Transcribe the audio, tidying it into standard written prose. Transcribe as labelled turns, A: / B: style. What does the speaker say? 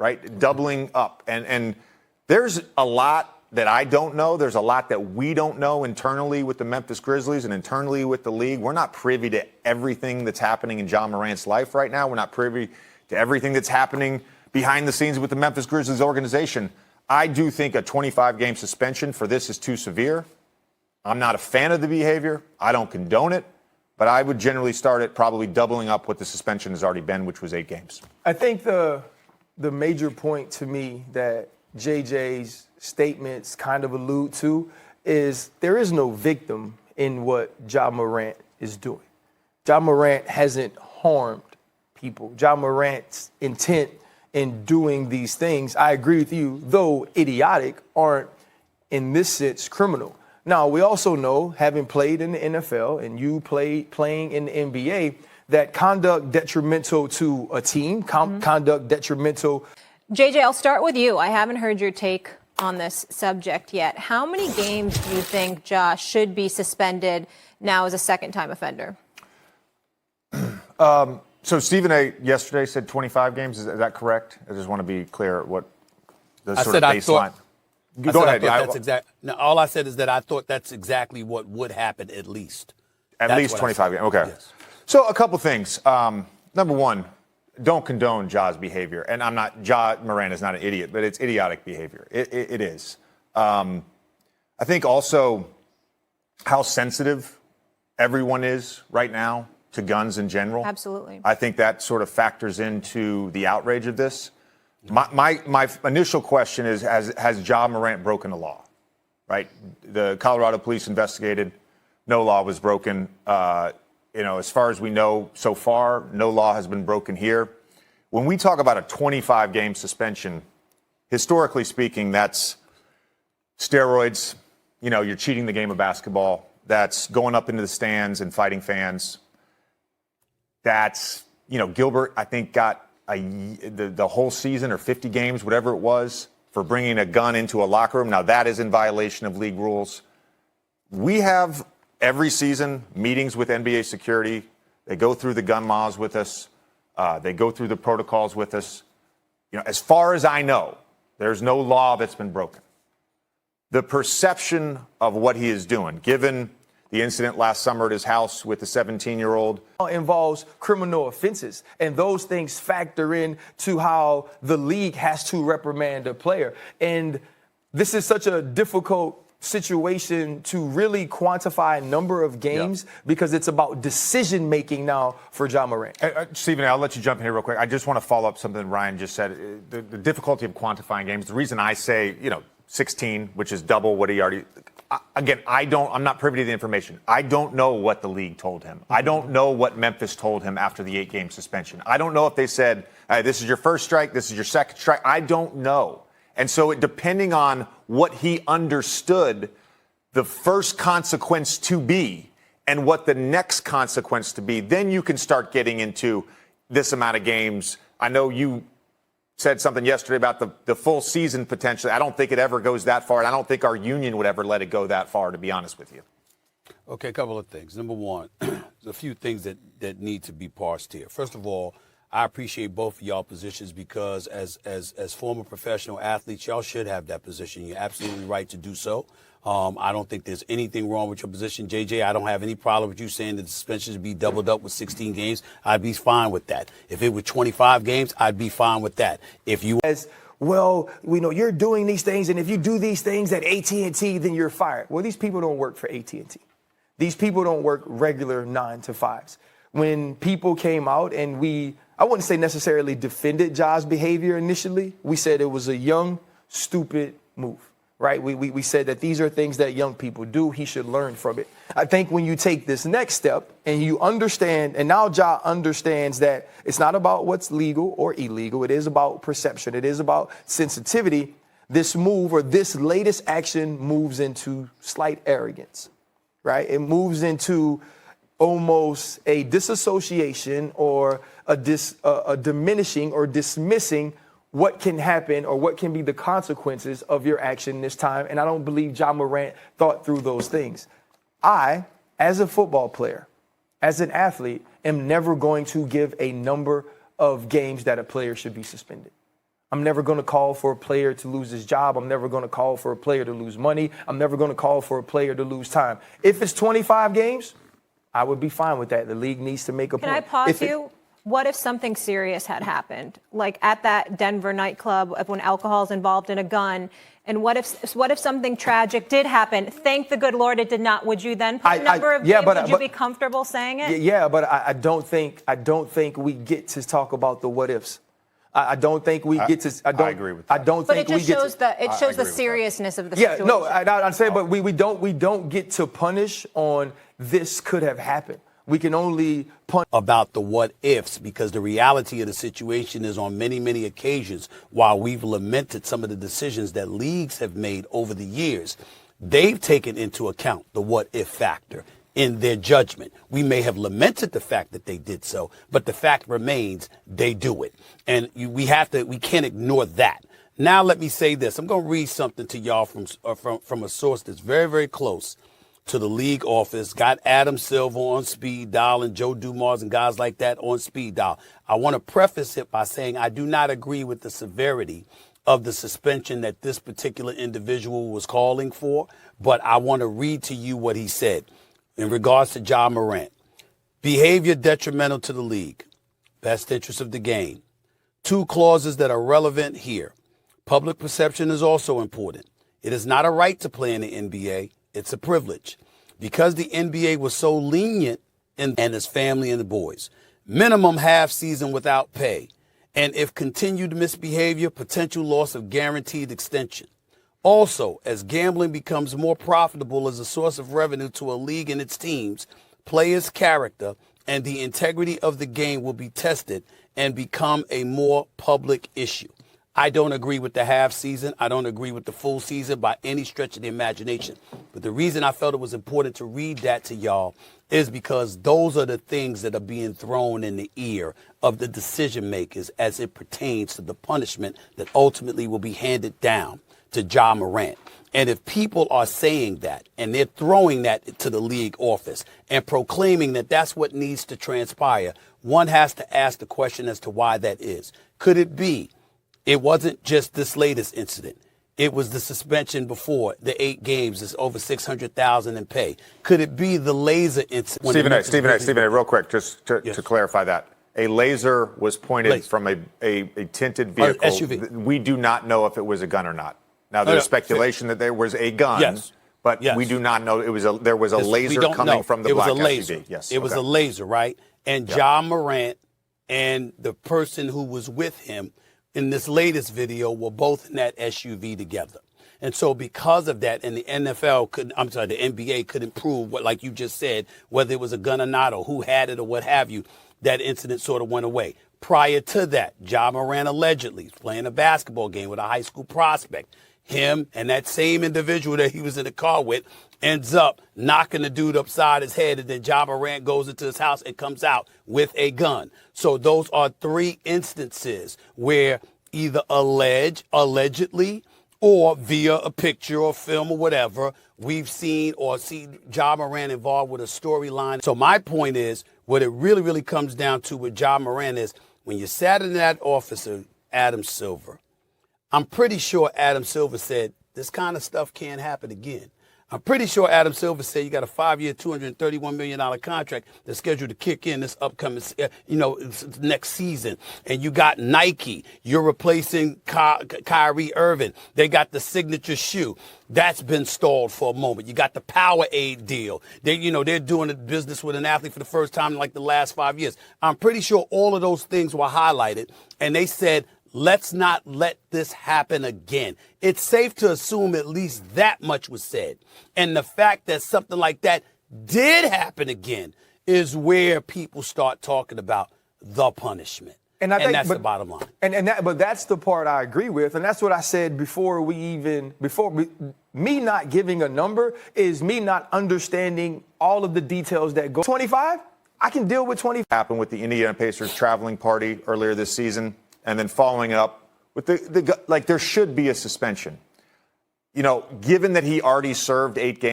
A: right? Doubling up. And there's a lot that I don't know. There's a lot that we don't know internally with the Memphis Grizzlies and internally with the league. We're not privy to everything that's happening in Ja Morant's life right now. We're not privy to everything that's happening behind the scenes with the Memphis Grizzlies organization. I do think a 25-game suspension for this is too severe. I'm not a fan of the behavior. I don't condone it. But I would generally start at probably doubling up what the suspension has already been, which was 8 games.
B: I think the major point to me that JJ's statements kind of allude to is there is no victim in what Ja Morant is doing. Ja Morant hasn't harmed people. Ja Morant's intent in doing these things, I agree with you, though idiotic, aren't in this sense criminal. Now, we also know, having played in the NFL and you playing in the NBA, that conduct detrimental to a team, conduct detrimental.
C: JJ, I'll start with you. I haven't heard your take on this subject yet. How many games do you think Ja should be suspended now as a second-time offender?
A: So Stephen A. yesterday said 25 games. Is that correct? I just want to be clear what the sort of baseline. Go ahead.
D: All I said is that I thought that's exactly what would happen at least.
A: At least 25 games. Okay.
D: Yes.
A: So a couple things. Number one, don't condone Ja's behavior. And Ja Morant is not an idiot, but it's idiotic behavior. It is. I think also how sensitive everyone is right now to guns in general.
C: Absolutely.
A: I think that sort of factors into the outrage of this. My initial question is, has Ja Morant broken the law? Right? The Colorado police investigated. No law was broken. As far as we know so far, no law has been broken here. When we talk about a 25-game suspension, historically speaking, that's steroids. You're cheating the game of basketball. That's going up into the stands and fighting fans. That's, Gilbert, I think, got the whole season or 50 games, whatever it was, for bringing a gun into a locker room. Now, that is in violation of league rules. We have every season meetings with NBA security. They go through the gun laws with us. They go through the protocols with us. As far as I know, there's no law that's been broken. The perception of what he is doing, given the incident last summer at his house with the 17-year-old,
B: involves criminal offenses, and those things factor in to how the league has to reprimand a player. And this is such a difficult situation to really quantify a number of games because it's about decision making now for Ja Morant.
A: Stephen, I'll let you jump in here real quick. I just want to follow up something Ryan just said. The difficulty of quantifying games. The reason I say 16, which is double what he already. Again, I'm not privy to the information. I don't know what the league told him. I don't know what Memphis told him after the 8-game suspension. I don't know if they said, hey, this is your first strike, this is your second strike. I don't know. And so depending on what he understood the first consequence to be and what the next consequence to be, then you can start getting into this amount of games. I know you said something yesterday about the full season potentially. I don't think it ever goes that far, and I don't think our union would ever let it go that far, to be honest with you.
D: Okay, a couple of things. Number one, there's a few things that need to be parsed here. First of all, I appreciate both of y'all positions because as former professional athletes, y'all should have that position. You're absolutely right to do so. I don't think there's anything wrong with your position. JJ, I don't have any problem with you saying that the suspension should be doubled up with 16 games. I'd be fine with that. If it were 25 games, I'd be fine with that. If you
B: we know you're doing these things, and if you do these things at AT&T, then you're fired. Well, these people don't work for AT&T. These people don't work regular 9-to-5s. When people came out and I wouldn't say necessarily defended Ja's behavior initially. We said it was a young, stupid move. Right? We said that these are things that young people do. He should learn from it. I think when you take this next step and you understand, and now Ja understands that it's not about what's legal or illegal. It is about perception. It is about sensitivity. This move or this latest action moves into slight arrogance, right? It moves into almost a disassociation or a diminishing or dismissing what can happen or what can be the consequences of your action this time. And I don't believe Ja Morant thought through those things. I, as a football player, as an athlete, am never going to give a number of games that a player should be suspended. I'm never going to call for a player to lose his job. I'm never going to call for a player to lose money. I'm never going to call for a player to lose time. If it's 25 games, I would be fine with that. The league needs to make a point.
C: Can I pause you? What if something serious had happened, like at that Denver nightclub when alcohol is involved in a gun? And what if something tragic did happen? Thank the good Lord it did not. Would you then put a number of games? Would you be comfortable saying it?
B: Yeah, but I don't think we get to talk about the what ifs. I don't think we get to. I
A: agree with that.
B: I don't
C: but
B: think
C: it
B: we
C: just
B: get
C: shows
B: to.
C: it shows the seriousness of the situation.
B: Yeah, no, I'd say, but we don't get to punish on this could have happened. We can only punish
D: about the what ifs, because the reality of the situation is on many, many occasions, while we've lamented some of the decisions that leagues have made over the years, they've taken into account the what if factor in their judgment. We may have lamented the fact that they did so, but the fact remains they do it. And we can't ignore that. Now, let me say this. I'm going to read something to y'all from a source that's very, very close to the league office, got Adam Silver on speed dial and Joe Dumars and guys like that on speed dial. I want to preface it by saying I do not agree with the severity of the suspension that this particular individual was calling for, but I want to read to you what he said in regards to Ja Morant. Behavior detrimental to the league. Best interest of the game. Two clauses that are relevant here. Public perception is also important. It is not a right to play in the NBA. It's a privilege. Because the NBA was so lenient and his family and the boys. Minimum half season without pay. And if continued misbehavior, potential loss of guaranteed extension. Also, as gambling becomes more profitable as a source of revenue to a league and its teams, players' character and the integrity of the game will be tested and become a more public issue. I don't agree with the half season. I don't agree with the full season by any stretch of the imagination. But the reason I felt it was important to read that to y'all is because those are the things that are being thrown in the ear of the decision makers as it pertains to the punishment that ultimately will be handed down to Ja Morant. And if people are saying that and they're throwing that to the league office and proclaiming that that's what needs to transpire, one has to ask the question as to why that is. Could it be it wasn't just this latest incident? It was the suspension before, the 8 games is over $600,000 in pay. Could it be the laser incident?
A: Stephen A, real quick, just to clarify that. A laser was pointed from a tinted vehicle.
D: SUV.
A: We do not know if it was a gun or not. Now, there's speculation that there was a gun, but we do not know there was a laser coming from the black SUV. Yes,
D: it was a laser, right? And Ja Morant and the person who was with him in this latest video were both in that SUV together. And so because of that, and the NBA couldn't prove what, like you just said, whether it was a gun or not, or who had it or what have you, that incident sort of went away. Prior to that, Ja Morant allegedly playing a basketball game with a high school prospect. Him and that same individual that he was in the car with ends up knocking the dude upside his head, and then Ja Morant goes into his house and comes out with a gun. So those are 3 instances where either allegedly, or via a picture or film or whatever, we've seen or seen Ja Morant involved with a storyline. So my point is, what it really, really comes down to with Ja Morant is, when you sat in that office of Adam Silver, I'm pretty sure Adam Silver said, this kind of stuff can't happen again. I'm pretty sure Adam Silver said you got a 5-year, $231 million contract that's scheduled to kick in this upcoming, next season. And you got Nike. You're replacing Kyrie Irving. They got the signature shoe. That's been stalled for a moment. You got the Powerade deal. They're doing a business with an athlete for the first time in like the last 5 years. I'm pretty sure all of those things were highlighted, and they said, let's not let this happen again. It's safe to assume at least that much was said. And the fact that something like that did happen again is where people start talking about the punishment. And that's the bottom line.
B: But that's the part I agree with. And that's what I said before me not giving a number is me not understanding all of the details that go. 25? I can deal with 25.
A: Happened with the Indiana Pacers traveling party earlier this season. And then following up with there should be a suspension. Given that he already served 8 games.